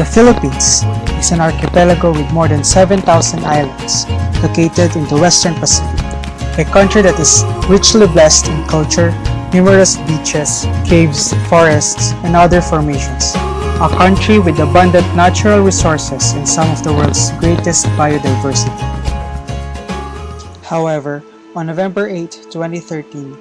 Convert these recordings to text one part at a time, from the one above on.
The Philippines is an archipelago with more than 7,000 islands located in the Western Pacific, a country that is richly blessed in culture, numerous beaches, caves, forests, and other formations. A country with abundant natural resources and some of the world's greatest biodiversity. However, on November 8, 2013,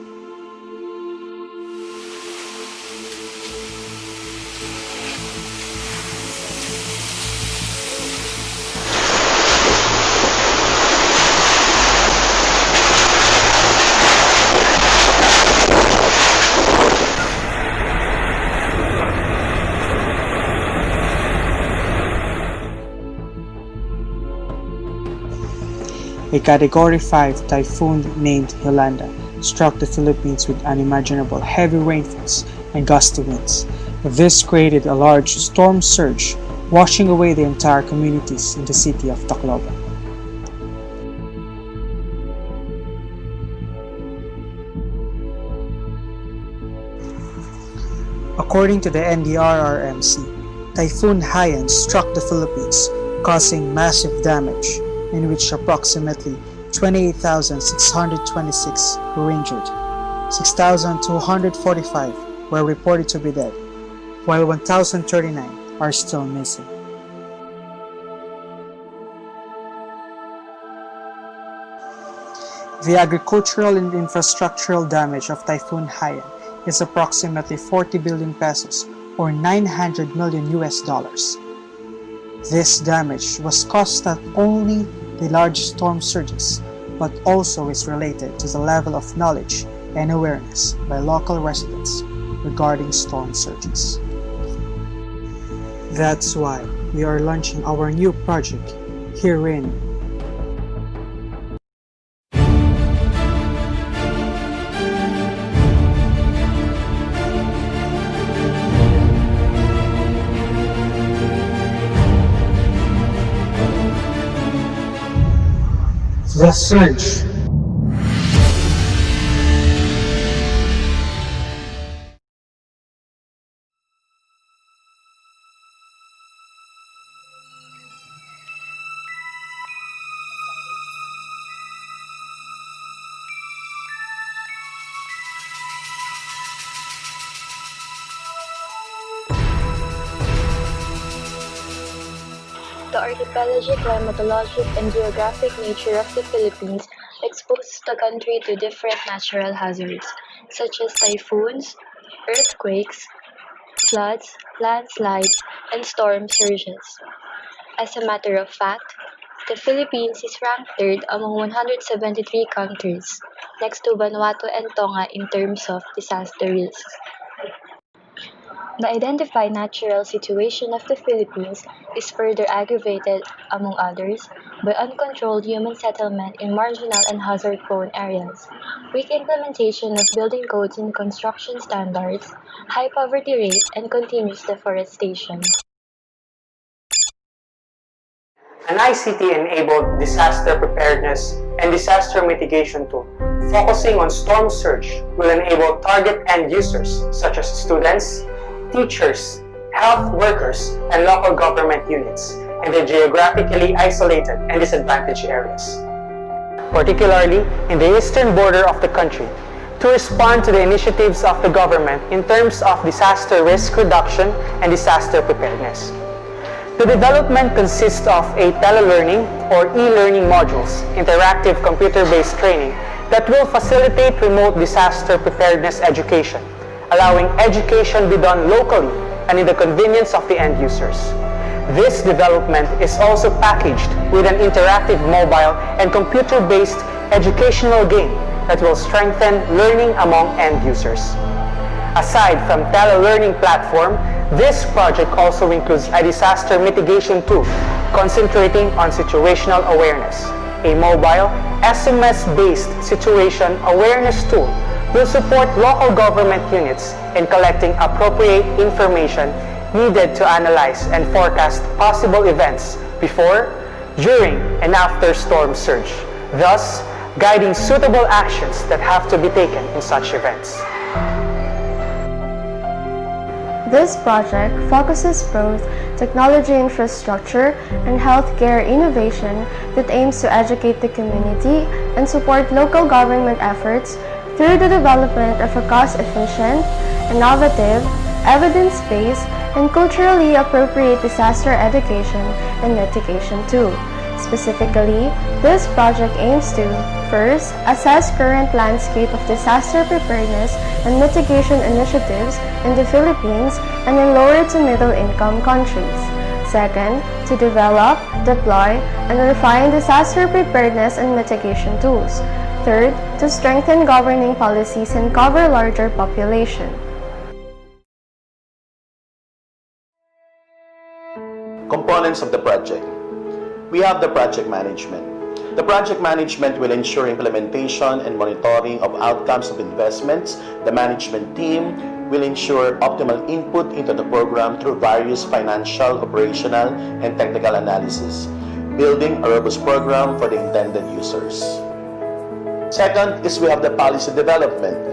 a Category 5 typhoon named Yolanda struck the Philippines with unimaginable heavy rainfalls and gusty winds. This created a large storm surge, washing away the entire communities in the city of Tacloban. According to the NDRRMC, Typhoon Haiyan struck the Philippines, causing massive damage, in which approximately 28,626 were injured, 6,245 were reported to be dead, while 1,039 are still missing. The agricultural and infrastructural damage of Typhoon Haiyan is approximately 40 billion pesos or $900 million. This damage was caused not only by large storm surges, but also is related to the level of knowledge and awareness by local residents regarding storm surges. That's why we are launching our new project herein. The Surge. The archipelagic, climatologic, and geographic nature of the Philippines exposes the country to different natural hazards, such as typhoons, earthquakes, floods, landslides, and storm surges. As a matter of fact, the Philippines is ranked third among 173 countries, next to Vanuatu and Tonga in terms of disaster risks. The identified natural situation of the Philippines is further aggravated, among others, by uncontrolled human settlement in marginal and hazard-prone areas, weak implementation of building codes and construction standards, high poverty rate, and continuous deforestation. An ICT-enabled disaster preparedness and disaster mitigation tool focusing on storm surge will enable target end users such as students, teachers, health workers, and local government units in the geographically isolated and disadvantaged areas, particularly in the eastern border of the country, to respond to the initiatives of the government in terms of disaster risk reduction and disaster preparedness. The development consists of a telelearning or e-learning modules, interactive computer-based training that will facilitate remote disaster preparedness education, allowing education be done locally and in the convenience of the end users. This development is also packaged with an interactive mobile and computer-based educational game that will strengthen learning among end users. Aside from telelearning platform, this project also includes a disaster mitigation tool concentrating on situational awareness. A mobile, SMS-based situation awareness tool will support local government units in collecting appropriate information needed to analyze and forecast possible events before, during, and after storm surge, thus guiding suitable actions that have to be taken in such events. This project focuses both technology infrastructure and healthcare innovation that aims to educate the community and support local government efforts through the development of a cost-efficient, innovative, evidence-based, and culturally appropriate disaster education and mitigation tool. Specifically, this project aims to, first, assess current landscape of disaster preparedness and mitigation initiatives in the Philippines and in lower to middle income countries. Second, to develop, deploy, and refine disaster preparedness and mitigation tools. Third, to strengthen governing policies and cover larger population. Components of the project. We have the project management. The project management will ensure implementation and monitoring of outcomes of investments. The management team will ensure optimal input into the program through various financial, operational, and technical analysis, building a robust program for the intended users. Second is we have the policy development.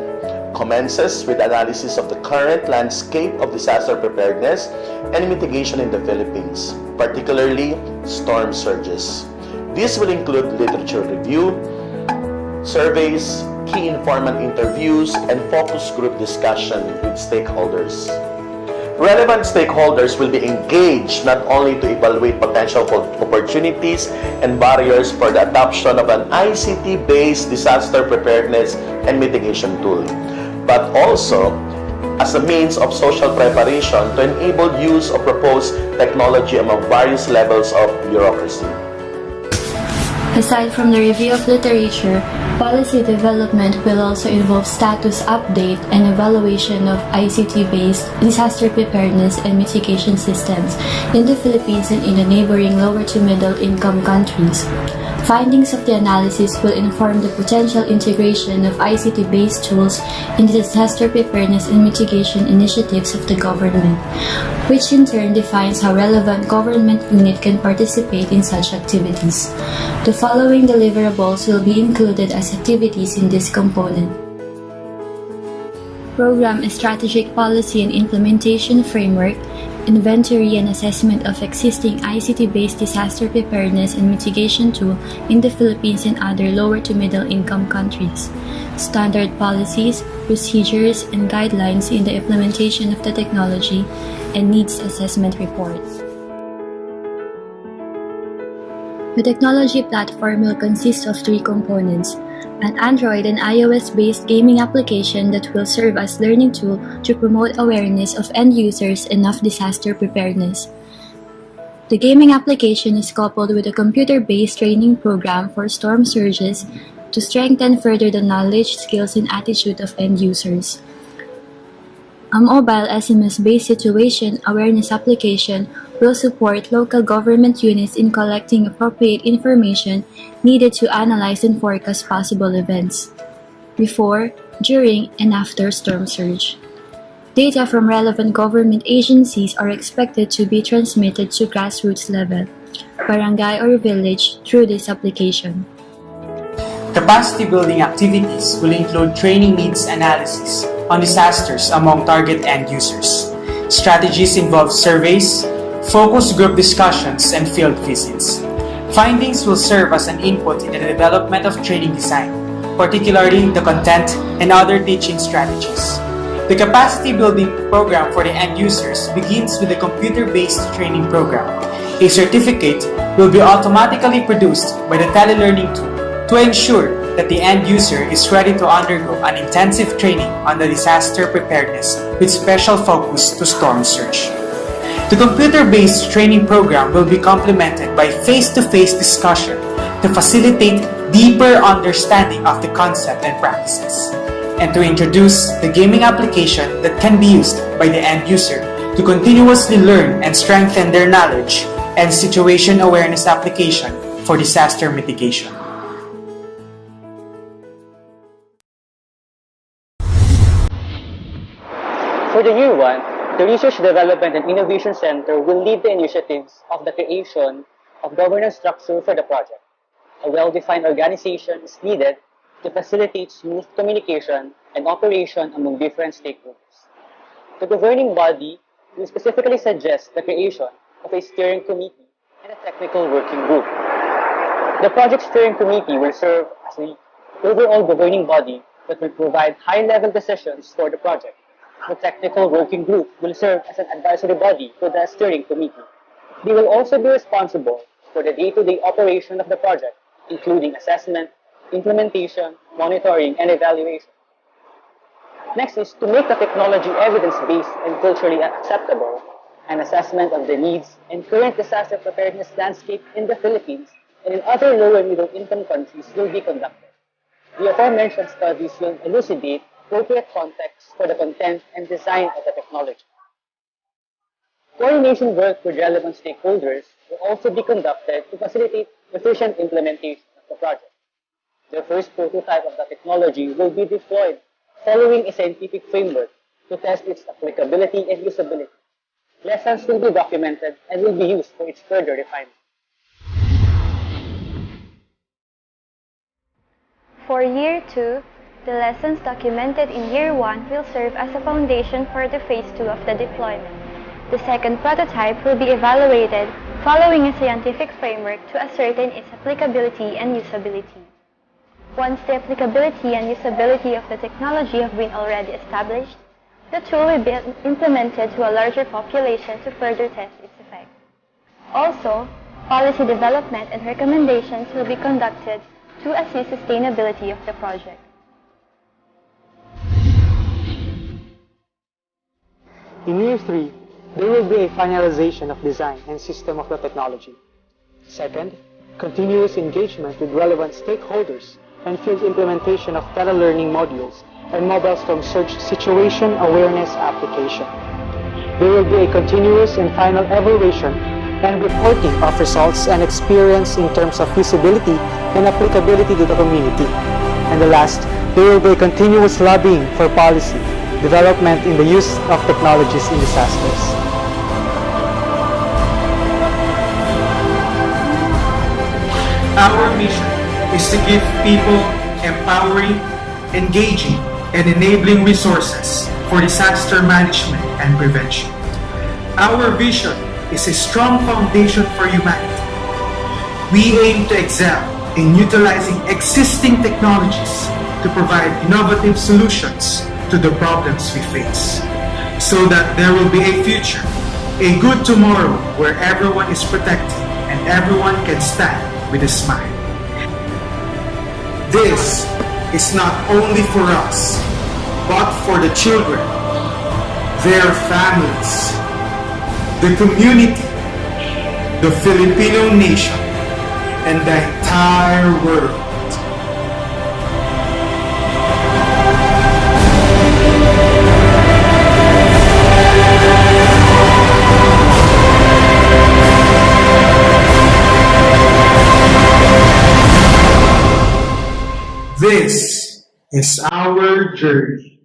Commences with analysis of the current landscape of disaster preparedness and mitigation in the Philippines, particularly storm surges. This will include literature review, surveys, key informant interviews, and focus group discussion with stakeholders. Relevant stakeholders will be engaged not only to evaluate potential opportunities and barriers for the adoption of an ICT-based disaster preparedness and mitigation tool, but also as a means of social preparation to enable use of proposed technology among various levels of bureaucracy. Aside from the review of literature, policy development will also involve status update and evaluation of ICT-based disaster preparedness and mitigation systems in the Philippines and in the neighboring lower to middle income countries. Findings of the analysis will inform the potential integration of ICT-based tools in the disaster preparedness and mitigation initiatives of the government, which in turn defines how relevant government unit can participate in such activities. The following deliverables will be included as activities in this component. Program a strategic policy and implementation framework, inventory and assessment of existing ICT-based disaster preparedness and mitigation tool in the Philippines and other lower to middle income countries, standard policies, procedures, and guidelines in the implementation of the technology, and needs assessment reports. The technology platform will consist of three components: an Android and iOS-based gaming application that will serve as learning tool to promote awareness of end users and of disaster preparedness. The gaming application is coupled with a computer-based training program for storm surges to strengthen further the knowledge, skills, and attitude of end users. A mobile SMS-based situation awareness application will support local government units in collecting appropriate information needed to analyze and forecast possible events before, during, and after storm surge. Data from relevant government agencies are expected to be transmitted to grassroots level, barangay or village through this application. Capacity building activities will include training needs analysis on disasters among target end users. Strategies involve surveys, focus group discussions, and field visits. Findings will serve as an input in the development of training design, particularly the content and other teaching strategies. The capacity building program for the end users begins with a computer-based training program. A certificate will be automatically produced by the telelearning tool to ensure that the end user is ready to undergo an intensive training on the disaster preparedness with special focus to storm surge. The computer-based training program will be complemented by face-to-face discussion to facilitate deeper understanding of the concept and practices, and to introduce the gaming application that can be used by the end user to continuously learn and strengthen their knowledge and situation awareness application for disaster mitigation. For the year 1, the Research Development and Innovation Center will lead the initiatives of the creation of governance structure for the project. A well-defined organization is needed to facilitate smooth communication and operation among different stakeholders. The governing body we specifically suggest the creation of a steering committee and a technical working group. The project steering committee will serve as the overall governing body that will provide high-level decisions for the project. The technical working group will serve as an advisory body to the steering committee. They will also be responsible for the day-to-day operation of the project, including assessment, implementation, monitoring, and evaluation. Next is to make the technology evidence-based and culturally acceptable. An assessment of the needs and current disaster preparedness landscape in the Philippines and in other low and middle income countries will be conducted. The aforementioned studies will elucidate appropriate context for the content and design of the technology. Coordination work with relevant stakeholders will also be conducted to facilitate efficient implementation of the project. The first prototype of the technology will be deployed following a scientific framework to test its applicability and usability. Lessons will be documented and will be used for its further refinement. For Year 2, the lessons documented in Year 1 will serve as a foundation for the Phase 2 of the deployment. The second prototype will be evaluated following a scientific framework to ascertain its applicability and usability. Once the applicability and usability of the technology have been already established, the tool will be implemented to a larger population to further test its effect. Also, policy development and recommendations will be conducted to assist sustainability of the project. In Year 3, there will be a finalization of design and system of the technology. Second, continuous engagement with relevant stakeholders and field implementation of telelearning modules and mobile storm surge situation awareness application. There will be a continuous and final evaluation and reporting of results and experience in terms of usability and applicability to the community. And the last, there will be a continuous lobbying for policy development in the use of technologies in disasters. Our mission is to give people empowering, engaging, and enabling resources for disaster management and prevention. Our vision is a strong foundation for humanity. We aim to excel in utilizing existing technologies to provide innovative solutions to the problems we face, so that there will be a future, a good tomorrow where everyone is protected and everyone can stand with a smile. This is not only for us, but for the children, their families, the community, the Filipino nation, and the entire world. This is our journey.